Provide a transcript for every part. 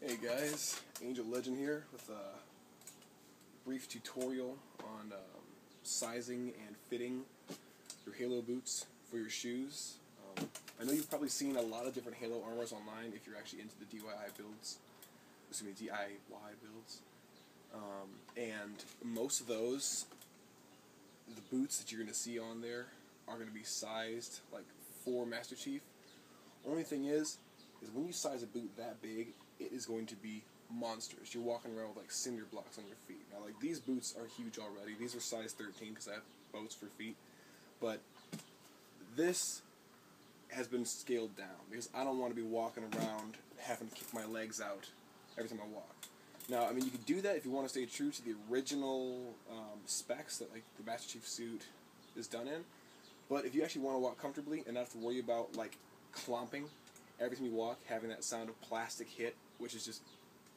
Hey guys, Angelegend here with a brief tutorial on sizing and fitting your Halo boots for your shoes. I know you've probably seen a lot of different Halo armors online if you're actually into the DIY builds. And most of those, the boots that you're going to see on there are going to be sized like for Master Chief. Only thing is when you size a boot that big, it is going to be monstrous. You're walking around with like cinder blocks on your feet. Now, like, these boots are huge already. These are size 13 because I have boats for feet. But this has been scaled down because I don't want to be walking around having to kick my legs out every time I walk. Now, I mean, you can do that if you want to stay true to the original specs that like the Master Chief suit is done in. But if you actually want to walk comfortably and not have to worry about like clomping every time you walk, having that sound of plastic hit, which is just,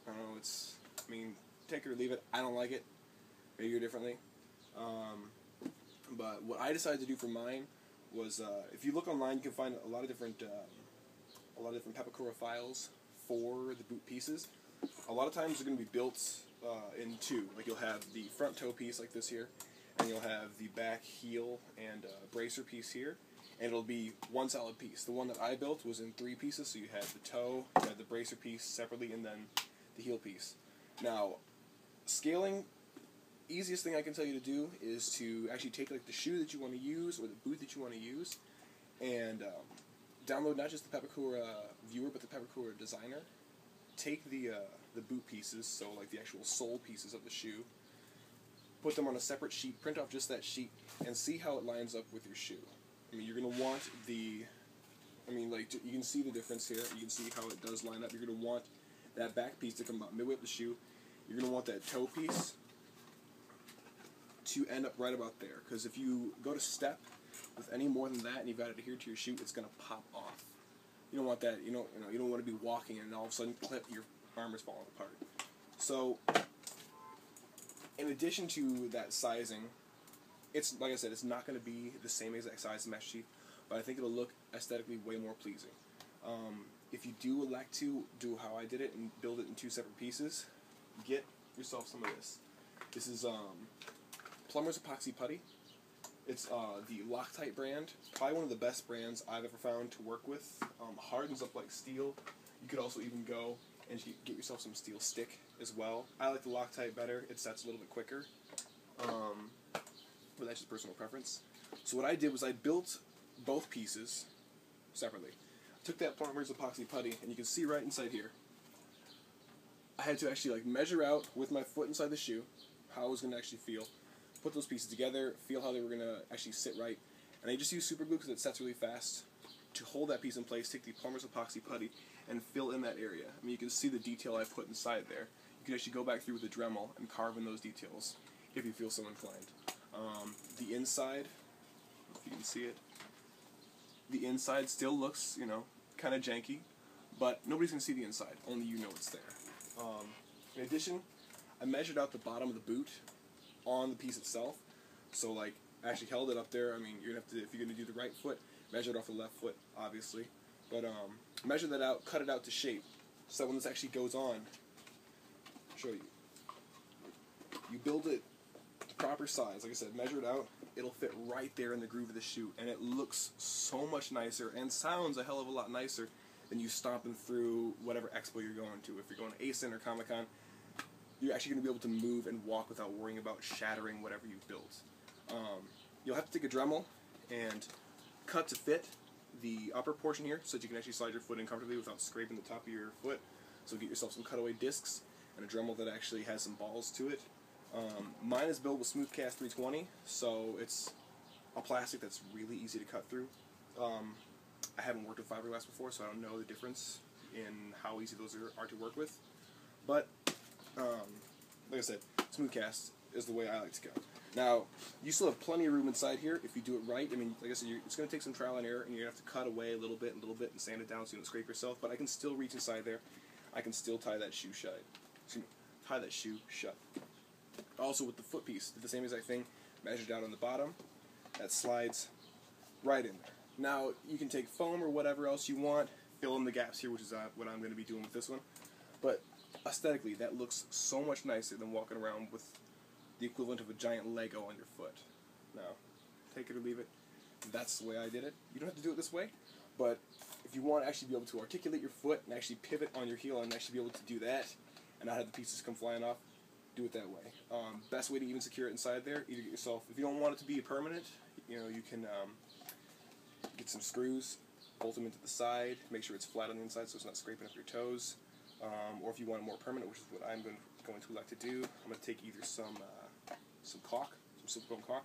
I don't know, it's, I mean, take it or leave it. I don't like it. Maybe you're differently. But what I decided to do for mine was, if you look online, you can find a lot of different Pepakura files for the boot pieces. A lot of times they're going to be built in two. Like, you'll have the front toe piece like this here, and you'll have the back heel and bracer piece here. And it'll be one solid piece. The one that I built was in 3 pieces, so you had the toe, you had the bracer piece separately, and then the heel piece. Now, scaling, easiest thing I can tell you to do is to actually take like the shoe that you want to use or the boot that you want to use, and download not just the Pepakura viewer, but the Pepakura designer. Take the boot pieces, so like the actual sole pieces of the shoe, put them on a separate sheet, print off just that sheet, and see how it lines up with your shoe. I mean, you're going to want like, you can see the difference here. You can see how it does line up. You're going to want that back piece to come about midway up the shoe. You're going to want that toe piece to end up right about there. Because if you go to step with any more than that and you've got it adhered to your shoe, it's going to pop off. You don't want that. You don't want to be walking and all of a sudden clip, your arm is falling apart. So, in addition to that sizing, it's, like I said, it's not going to be the same exact size as Master Chief, but I think it'll look aesthetically way more pleasing. If you do elect to do how I did it and build it in 2 separate pieces, get yourself some of this. This is Plumber's Epoxy Putty. It's the Loctite brand. Probably one of the best brands I've ever found to work with. Hardens up like steel. You could also even go and get yourself some steel stick as well. I like the Loctite better. It sets a little bit quicker. But that's just personal preference. So what I did was I built both pieces separately. I took that Plumber's Epoxy Putty, and you can see right inside here, I had to actually like measure out with my foot inside the shoe how I was going to actually feel, put those pieces together, feel how they were going to actually sit right, and I just use super glue because it sets really fast. To hold that piece in place, take the Plumber's Epoxy Putty and fill in that area. I mean, you can see the detail I put inside there. You can actually go back through with a Dremel and carve in those details if you feel so inclined. The inside, if you can see it, the inside still looks, kind of janky, but nobody's going to see the inside. Only you know it's there. In addition, I measured out the bottom of the boot on the piece itself. So, like, I actually held it up there. I mean, you're going to have to, if you're going to do the right foot, measure it off the left foot, obviously. But measure that out, cut it out to shape. So when this actually goes on, I'll show you. You build it the proper size. Like I said, measure it out. It'll fit right there in the groove of the shoe, and it looks so much nicer and sounds a hell of a lot nicer than you stomping through whatever expo you're going to. If you're going to ASIN or Comic-Con, you're actually going to be able to move and walk without worrying about shattering whatever you've built. You'll have to take a Dremel and cut to fit the upper portion here so that you can actually slide your foot in comfortably without scraping the top of your foot. So get yourself some cutaway discs and a Dremel that actually has some balls to it. Mine is built with Smoothcast 320, so it's a plastic that's really easy to cut through. I haven't worked with fiberglass before, so I don't know the difference in how easy those are to work with. But, like I said, Smoothcast is the way I like to go. Now, you still have plenty of room inside here if you do it right. I mean, like I said, it's going to take some trial and error, and you're going to have to cut away a little bit, and sand it down so you don't scrape yourself, but I can still reach inside there. I can still tie that shoe shut. Tie that shoe shut. Also with the foot piece, did the same exact thing, measured out on the bottom, that slides right in there. Now, you can take foam or whatever else you want, fill in the gaps here, which is what I'm going to be doing with this one, but aesthetically, that looks so much nicer than walking around with the equivalent of a giant Lego on your foot. Now, take it or leave it. That's the way I did it. You don't have to do it this way, but if you want to actually be able to articulate your foot and actually pivot on your heel and actually be able to do that and not have the pieces come flying off, do it that way. Best way to even secure it inside there, either get yourself, if you don't want it to be permanent, you know, you can get some screws, bolt them into the side, make sure it's flat on the inside so it's not scraping up your toes. Or if you want it more permanent, which is what I'm going to like to do, I'm going to take either some caulk, some silicone caulk,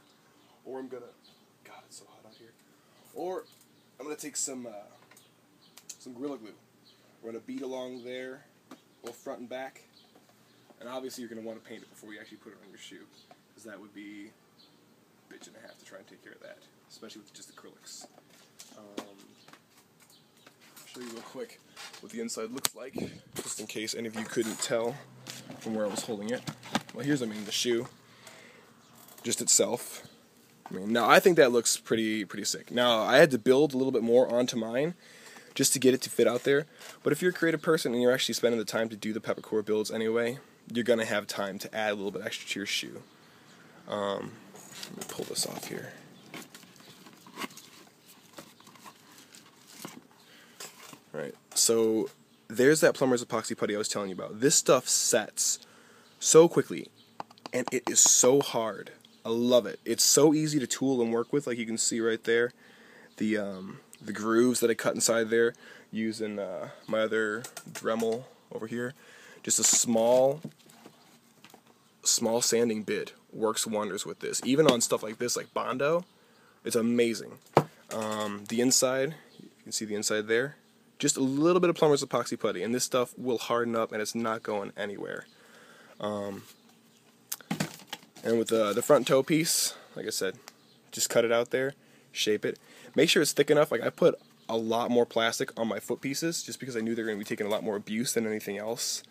or I'm going to, God, it's so hot out here, or I'm going to take some Gorilla Glue. We're going to bead along there, both front and back, and obviously you're going to want to paint it before you actually put it on your shoe, because that would be a bitch and a half to try and take care of that, especially with just acrylics. I'll show you real quick what the inside looks like, just in case any of you couldn't tell from where I was holding it. Well, here's, the shoe, just itself. Now I think that looks pretty sick. Now I had to build a little bit more onto mine just to get it to fit out there. But if you're a creative person and you're actually spending the time to do the peppercore builds anyway, you're gonna have time to add a little bit extra to your shoe. Let me pull this off here. Right, so there's that plumber's epoxy putty I was telling you about. This stuff sets so quickly, and it is so hard. I love it. It's so easy to tool and work with, like you can see right there. The grooves that I cut inside there using my other Dremel over here. Just a small sanding bit works wonders with this. Even on stuff like this, like Bondo, it's amazing. The inside, you can see the inside there. Just a little bit of plumber's epoxy putty, and this stuff will harden up, and it's not going anywhere. And with the front toe piece, like I said, just cut it out there, shape it. Make sure it's thick enough. Like I put a lot more plastic on my foot pieces, just because I knew they were going to be taking a lot more abuse than anything else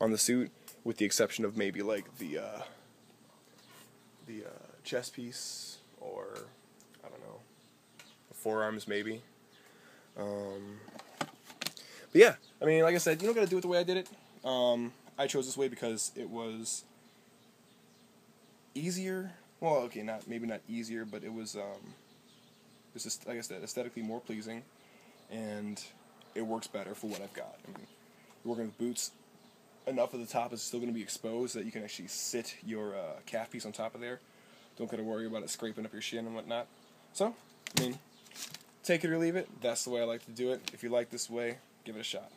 on the suit, with the exception of maybe like the chest piece, or I don't know, the forearms maybe. But yeah, like I said, you don't gotta do it the way I did it. I chose this way because it was easier. Well, okay, maybe not easier, but it was just, like I said, aesthetically more pleasing, and it works better for what I've got. You're working with boots. Enough of the top is still going to be exposed that you can actually sit your calf piece on top of there. Don't gotta worry about it scraping up your shin and whatnot. So, take it or leave it. That's the way I like to do it. If you like this way, give it a shot.